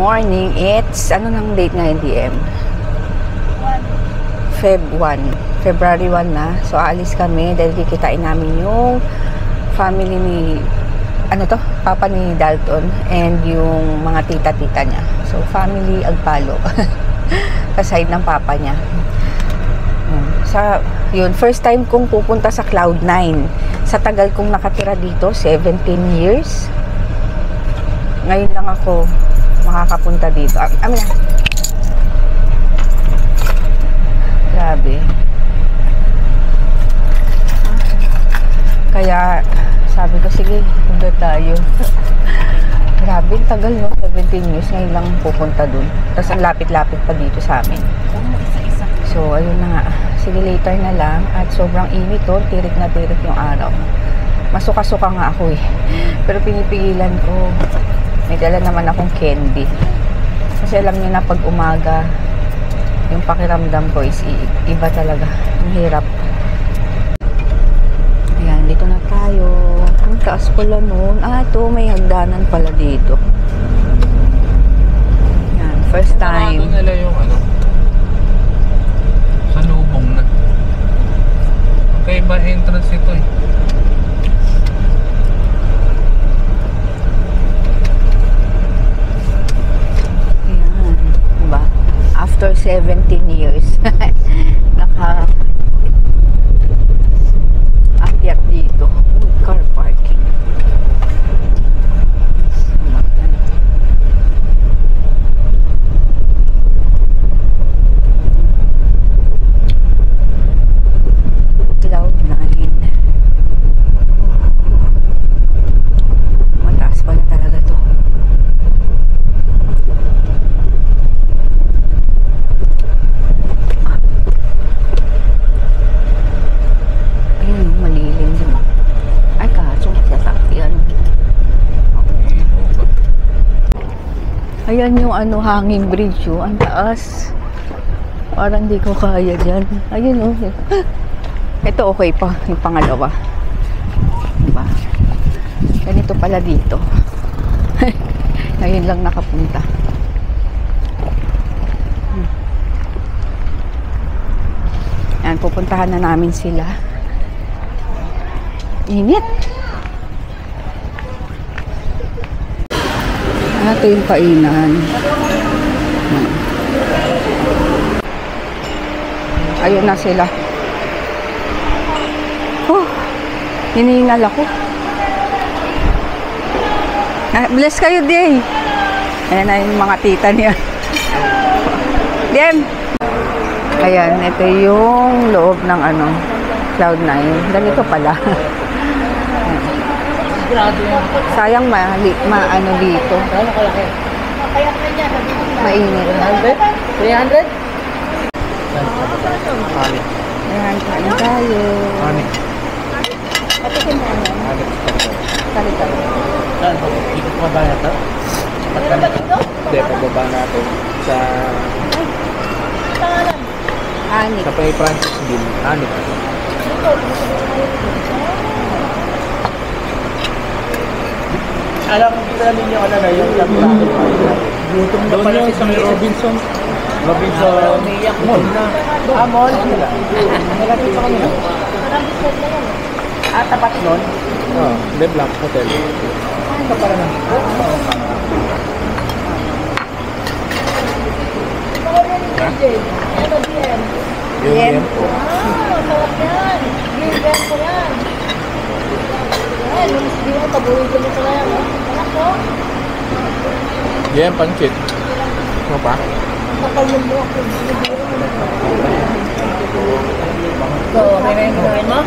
morning. It's, ano nang date ngayon, DM? February 1 na. So, aalis kami dahil kikitain namin yung family ni, ano to? Papa ni Dalton and yung mga tita-tita niya. So, family Agpalo. Sa side ng papa niya. Yun, first time kong pupunta sa Cloud9. Sa tagal kong nakatira dito, 17 years. Ngayon lang ako makakapunta dito. Amin na. Grabe. Kaya, sabi ko, sige, punta tayo. Grabe, tagal no? 17 years. Ngayon lang pupunta dun. Tapos ang lapit-lapit pa dito sa amin. So, ayun na nga. Sige, later na lang. At sobrang init to. Tirik na tirik yung araw. Masuka-suka nga ako eh. Pero pinipigilan ko. May dala naman akong candy. Kasi alam niyo na pag umaga, yung pakiramdam ko is iba talaga. Ang hirap. Ayan, dito na tayo. Ang taas pala noon. Ito, may hagdanan pala dito. Ayan, first time. Sarado nila yung ano. Sa lubong na. Magkaiba entrance ito eh. Ayan, diba? After 17 years, naka-akyat dito. Car parking. Cloud9. Mataas pala talaga to. Ayun, malilim din. Ay, kaso sasakyan. Ayan yung ano, hanging bridge oh. Ang taas. Parang di ko kaya dyan. Ayun oh. Ito okay pa, yung pangalawa. Diba? Ganito pala dito. Ngayon lang nakapunta. Ayan, pupuntahan na namin sila. Init. Ito yung kainan. Ayun na sila. Oh, hinihingal ako. Bless kayo, Day. Ayan na yung mga tita niya. Dem! Ayan, ito yung loob ng ano, Cloud9. Ganito pala. Sayang maano dito. Mainit. 300? Ayan, kain tayo. Kali-kali. Ikot mo ba natin? Hindi, pagbaba natin sa... Anik. Sa Pay Francis din. Anik. Alam ko kita namin yung ano na yung labi-labi. Gutom na pala si Robinson. Robinson. Umiiyak mall na. Mall? Nagapit sa kanila. Tapat nun? Oo, Le Blanc Hotel. Ano ka pala namin? Yung Yempo. Sarap yan. Yung ko yan. Ayan, hindi mo paborito mo pala yan. Anak ko? Yem, pancit. Ano pa? Kapal yung buwak ko. So, may gawin mo?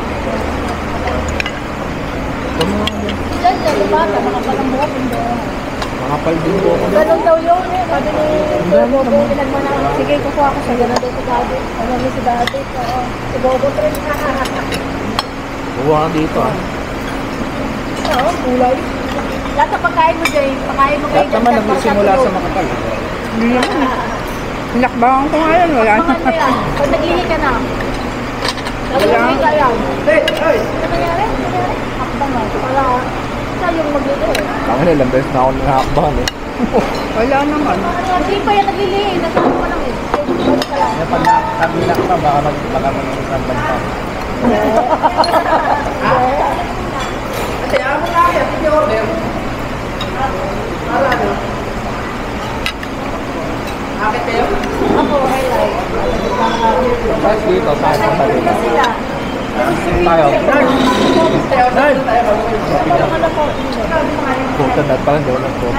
Ilan dyan, bata, makapal ang buwak yung buwak. Makapal din po ako. Ganun daw yun eh. Sabi ni Bobo, pinagmana. Sige, kukuha ko siya. Ganun daw si Daddy. Ano ni si Daddy? Oo. Si Bobo, friend. Buwa ka dito ah. Oo, kulay. Lahat ng pagkain mo dyan, pagkain mo kayo Lahat naman nagsimula sa makapal. Nakbangan ko nga yan. Wala na. Mga yan. Pag nag-ihi ka na. Nag-ihi ka yan. Ano nangyari? Akbang nga. Para sa yung mag-ihi. Kami na, ilang beses na ako nakakbahan eh. Wala naman. Hindi pa yan naglilihin. Nasaan pa lang eh. Balik ka lang. Kaya pag nakabilang pa, baka mag-isambal pa. Kasi ako kaya, sige order. Para ano? Akit kayo? Ako, highlight. Guys, dito, saan ang balik? Sila. Tayo. Puta na parang daw lang po.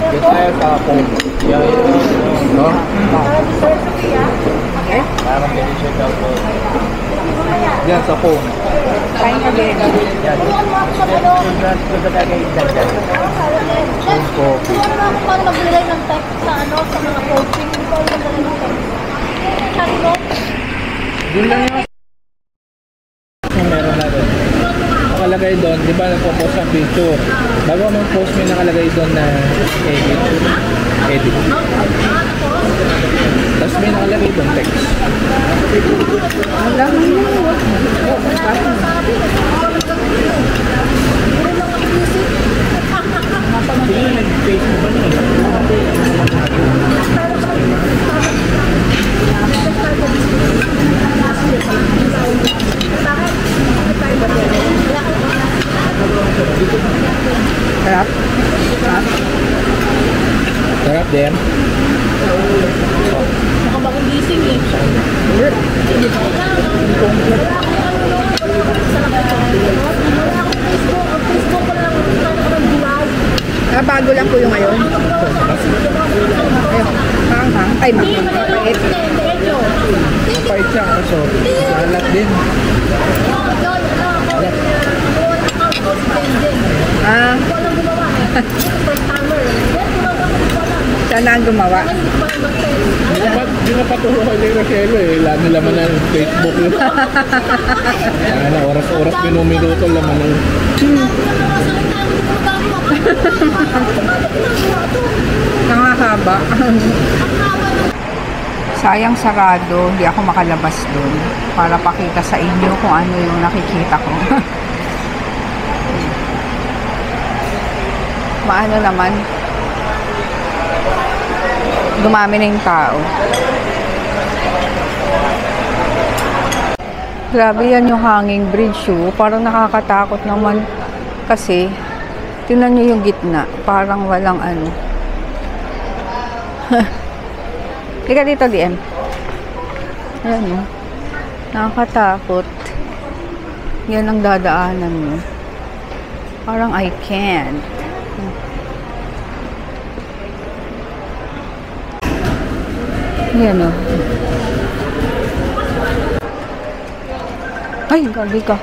Dito tayo sa phone. No? Parang delicious daw po. Yan sa phone. Kain ka din. Yan. Phone coffee. Paano maglagay ng text sa ano, sa mga coaching? Hindi ko alam maglagay ng text. Sabi mo? Yun lang yung meron natin. Nakalagay doon, di ba nagpo-post ang picture? Bago mag-post may nakalagay doon na edit. Tapos may nakalagay doon text. Wala naman. Sige, nag-Facebook ba niya? Sarap. Sarap din. Nakabagong gising eh. Facebook ko lang ng July. Bago lang po yung ngayon. Ayun. Hang. Ay, mapait. Pahit siya kaso. Malat din. Ah, sana ang gumawa. Di na paturo kay Rachel eh. Lalo laman na yung Facebook yun. Kaya na, oras-oras minuminuto laman na yun. Nakakaba. Sayang sarado, hindi ako makalabas doon para pakita sa inyo kung ano yung nakikita ko. Maano naman, dumami na yung tao. Grabe yan yung hanging bridge, oh. Parang nakakatakot naman kasi tingnan nyo yung gitna, parang walang ano. Lika dito, DM. Ayan, oh. Nakakatakot. Yan ang dadaanan mo. Parang I can't. Yan, oh. Ay, gabi ka.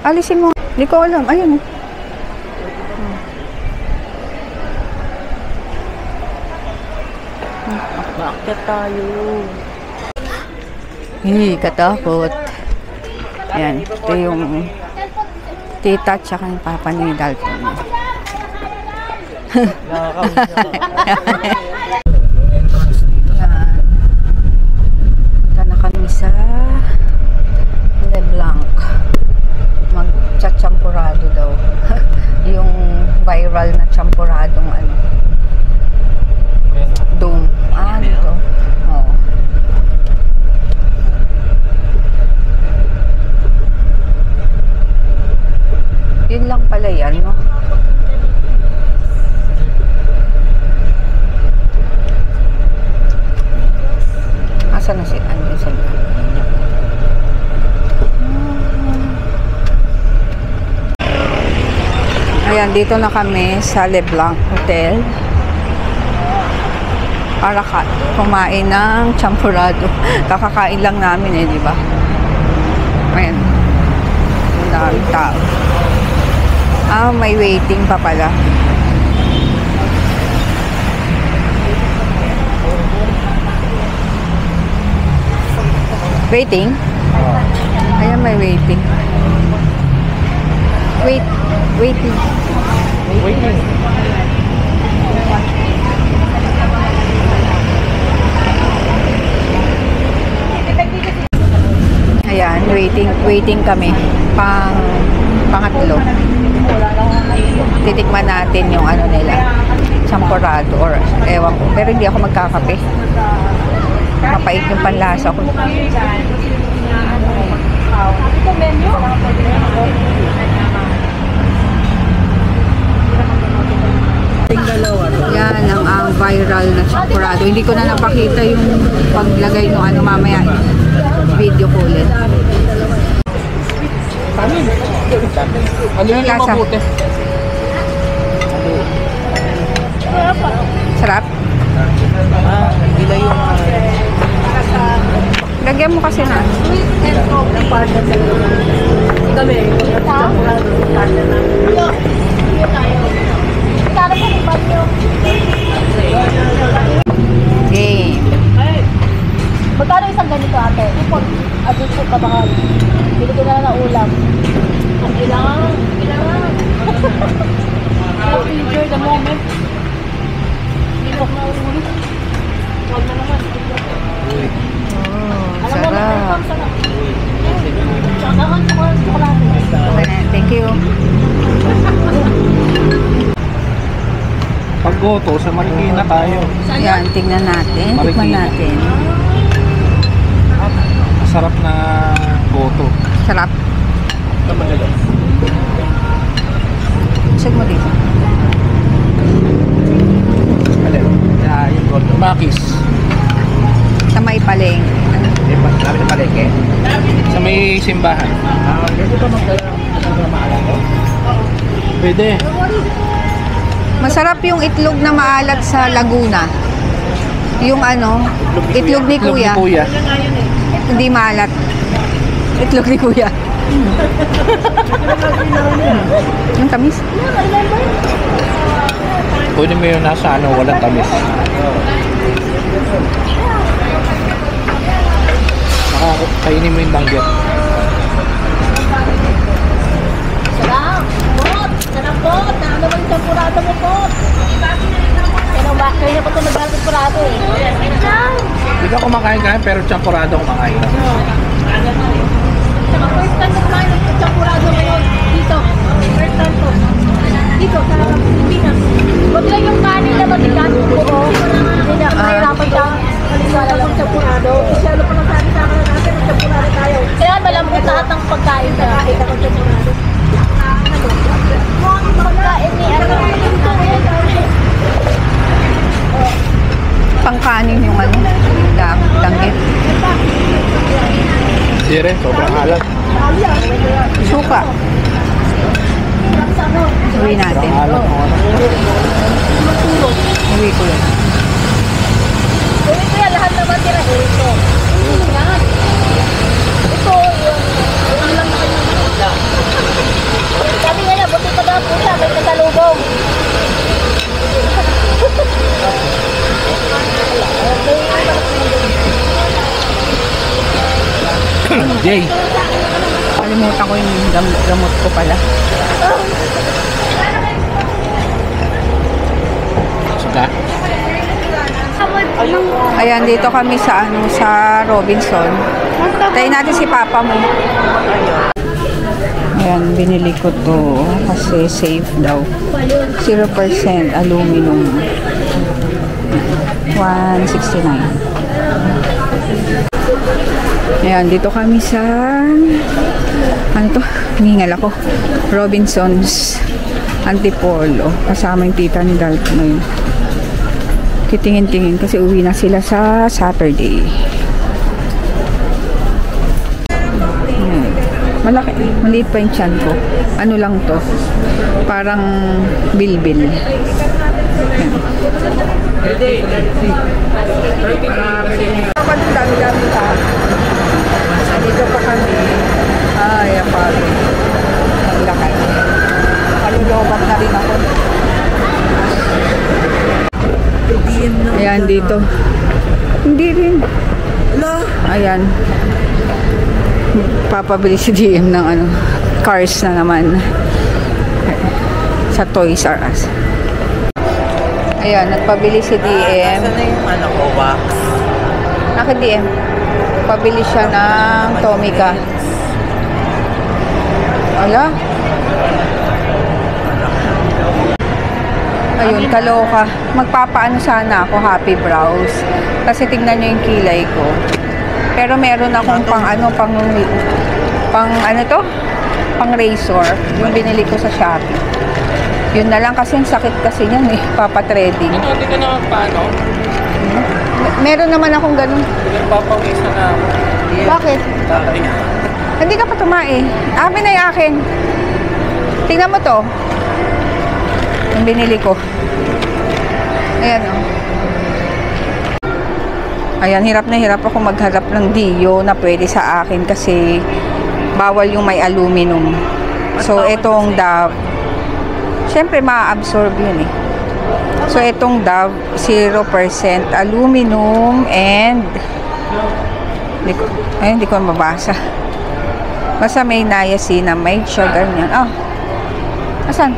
Alisin mo. Hindi ko alam. Ayun, oh. Bakit tayo? Katakot. Yan. Ito yung tita at saka yung papa ni Dalton. Yan. Punta na kami sa LeBlanc. Mag-champurado daw. Yung viral na champuradong ano. Dome. Dito. Oo. Yun lang pala yan, no? Asa na si Andy sa Ayan, dito na kami sa LeBlanc Hotel. Para kumain ng champurado. Kakakain lang namin eh, di ba? Ayan. Ang daming tao. May waiting pa pala. Waiting? Ayan, may waiting. Waiting. Ayan, waiting kami. Pangatlo. Titikman natin yung ano nila. Champorado or ewan ko. Pero hindi ako magkakape. Mapait yung panlasa ko. Yan ang viral na champorado. Hindi ko na napakita yung paglagay ng ano mamaya. Video ko ulit. Ano yung Lasa? mabuti? Sarap? Gila yung Lagyan mo kasi na. Game. Magkano isang ganito ate? Ipon. Abot ko kabahal. Bili ko na lang ng ulam. Ang kailangan. Let's enjoy the moment. Ilok na ulit. Huwag na naman. Alam mo na, Sarap. sarap. Tsakahan ko ang chocolate. Okay na. Thank you. Pag goto, sa Marikina tayo. Yan, tignan natin. Tikman natin. Masarap na goto. Sarap. Check mo dito. Yung goto. Makis. Sa may paling. Sabi na palengke. Sa may simbahan. Pwede ba magdala ko? Pwede. Masarap yung itlog na maalat sa Laguna. Yung ano, itlog ni Itlog ni Kuya. Kuya. Hindi maalat. Itlog ni Kuya. Yung tamis. Pwede mo yung nasa ano, walang tamis. Kainin mo yung danggit. Sarap. Pot. Sarap pot. Ano ba yung champurado mo pot? Kaya na pa ito nag-champurado eh. Hindi ka kumakain pero champurado kumakain. Saka first time ko kumain ng champurado ngayon. Dito. First time ko. Dito sa Pilipinas. Huwag lang yung kanin na matigas. Oo. Hindi na. Mahirapan siya. Maliwala lang champurado. Kasi ano pa nagsabi sa akin natin ng champurado tayo. Kaya malambot lahat ng pagkain sa kahit ako champurado. Ang pagkain ni ano. Pangkanin yung ano, danggit. Hindi rin, sobrang alat. Suka. Uwi natin. Sobrang alat ng ano. Uwi ko yun. Uwi ko yan, lahat naman tira ito. Yan. Ito, yung lang na kayo. Sabi nga niya, buti pa daw po siya, may kasalubong. Jay. Kalimutan ko yung gamot ko pala. Saka. Ayan, dito kami sa ano, sa Robinson. Tayo natin si Papa mo. Ayan, binili ko to kasi safe daw. 0% aluminum. 169. Ayan, dito kami sa ano to? Hingal ako. Robinson's Antipolo. Kasama yung tita ni Dalt ngayon. Kitingin-tingin kasi uwi na sila sa Saturday. Malaki. Maliit pa yung tiyan ko. Ano lang to? Parang bilbil. Kapag dami-dami pa. Dito pa kami. Ay, apag. Ang lakad. Palulobat na rin ako. Ayan, dito. Hindi rin. Ayan. Papabili si DM ng ano, cars na naman sa Toys R Us. Ayan, nagpabili si DM. Saan na yung ano ko, wax? Naka DM. Pabili siya ng Tomica. Ala. Ayun, kaloka. Magpapaano sana ako, happy brows. Kasi tingnan nyo yung kilay ko. Pero meron akong pang ano to? Pang razor. Yung binili ko sa Shopee. Yun na lang kasi yung sakit kasi niyan eh. Papa-threading. Ano, hindi ka naman paano? Meron naman akong ganun. Nagpapawisa na ako. Bakit? Tatay. Hindi ka pa tumae. Amin na yung akin. Tingnan mo to. Yung binili ko. Ayan o. Ayan, hirap na hirap ako magharap ng Dio na pwede sa akin kasi bawal yung may aluminum. So, itong Dove. Siyempre, ma-absorb yun eh. So, itong Dove, 0% aluminum and hindi ko mabasa. Basta may niacinamide siya, ganyan. Oh. Asan?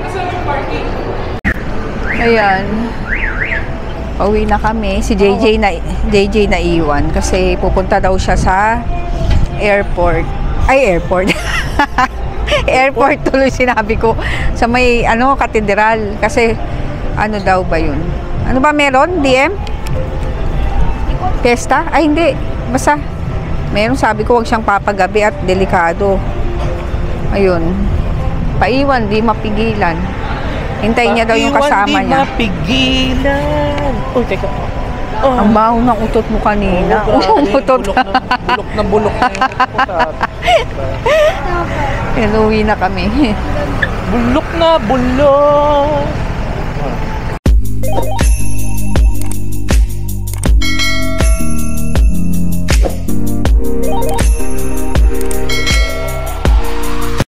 Ayan. Pauwi na kami. Si JJ na iwan kasi pupunta daw siya sa airport. Ay, airport. Airport tuloy sinabi ko. Sa may, katedral. Kasi, ano daw ba yun? Ano ba meron? DM? Pesta? Ay, hindi. Basta, meron sabi ko, wag siyang papagabi at delikado. Ayun. Paiwan, di mapigilan. Hintayin niya daw yung kasama niya. Di mapigilan. Uy, teka. Oh. Ang baho ng utot mo kanina. Utot. Bulok na bulok na yung utot. Uwi na kami. Bulok na bulok.